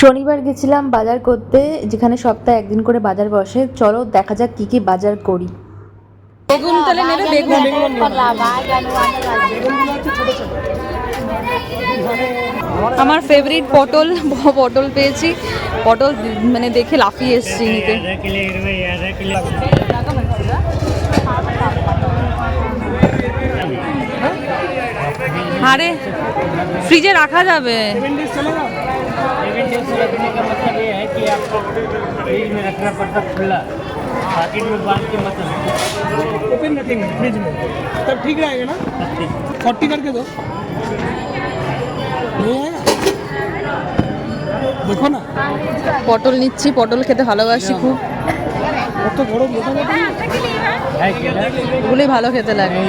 শনিবার গেছিলাম বাজার করতে, যেখানে সপ্তাহে একদিন করে বাজার বসে। চলো দেখা যাক কি কি বাজার করি। বেগুন তাহলে নেবে? বেগুন আমার ফেভারিট পটল। পটল পেয়েছি, পটল মানে দেখে লাফিয়ে এসছি নিতে। আরে ফ্রিজে রাখা যাবে। पैकेट में बांध के मत ओपन रखेंगे फ्रिज में, तब ठीक रहेगा ना। 40 करके दो, नहीं आएगा देखो ना। পটল নিচ্ছি, পটল খেতে ভালোবাসি খুব। কত বড় মোটা মোটা এগুলোই ভালো খেতে লাগে।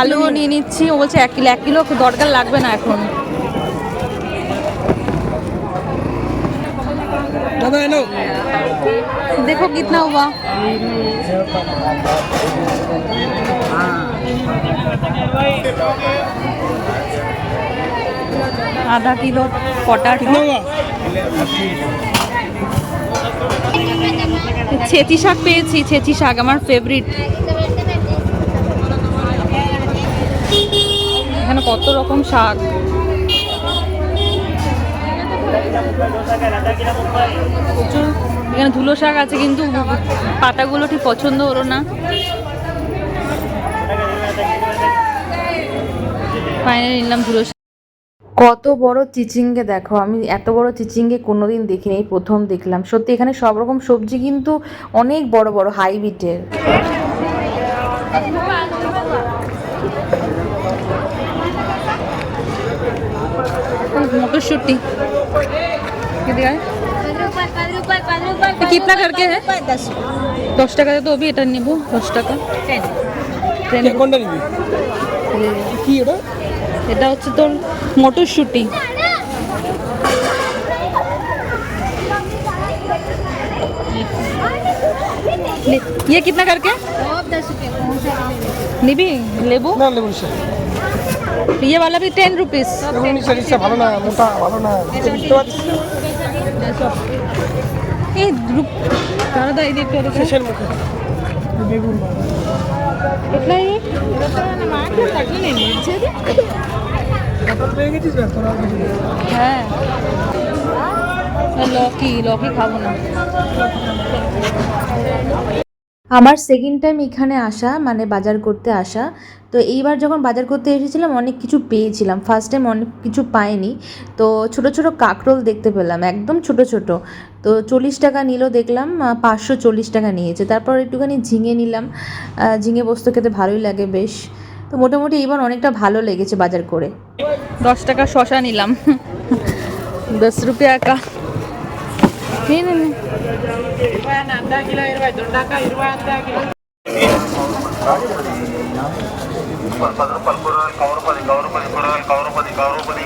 আলুও নিয়ে নিচ্ছি। ও বলছে 1 কিলো, 1 কিলো দরকার লাগবে না এখন। दादा हेलो, देखो कितना हुआ। आधा किलो पटाटो। ছেঁচি শাক পেয়েছি, ছেঁচি শাক আমার ফেভারিট। এখানে কত রকম শাক। প্রচুর এখানে ধুলো শাক আছে, কিন্তু পাতাগুলো ঠিক পছন্দ হলো না। ফাইনালি নিলাম ধুলো শাক। কত বড় চিচিঙ্গে দেখো, আমি এত বড় চিচিঙ্গে কোনোদিন দেখিনি, এই প্রথম দেখলাম। সত্যি এখানে সব রকম সবজি কিন্তু অনেক বড় বড় হাইব্রিডের। মটরশুঁটি कितना करके है? 10 টাকা তো অভি এটা নেব। 10 টাকা। কোনটা নিবি? কি এটা? এটা হচ্ছে তোর মটরশুঁটি। ये कितना करके? 10 रुपये। নিবি লেবু? না লেবু নিছে। ये वाला भी 10 रुपीस। লেবু নিছে ভালো না, মোটা ভালো না। এই দাদা এই দেখতে দেখো শেষের মুখে বেগুন कितना है? হ্যাঁ লকি লকি খাবো না। আমার সেকেন্ড টাইম এখানে আসা, মানে বাজার করতে আসা। তো এইবার যখন বাজার করতে এসেছিলাম অনেক কিছু পেয়েছিলাম, ফার্স্ট টাইম অনেক কিছু পাইনি। তো ছোট ছোট কাঁকরোল দেখতে পেলাম, একদম ছোট ছোট। তো 40 টাকা নিল দেখলাম, 540 টাকা নিয়েছে। তারপর একটুখানি ঝিঙে নিলাম, ঝিঙে পোস্ত খেতে ভালোই লাগে বেশ। তো মোটামুটি এইবার অনেকটা ভালো লেগেছে বাজার করে। 10 টাকা শশা নিলাম। 10 रुपया का। కౌరపది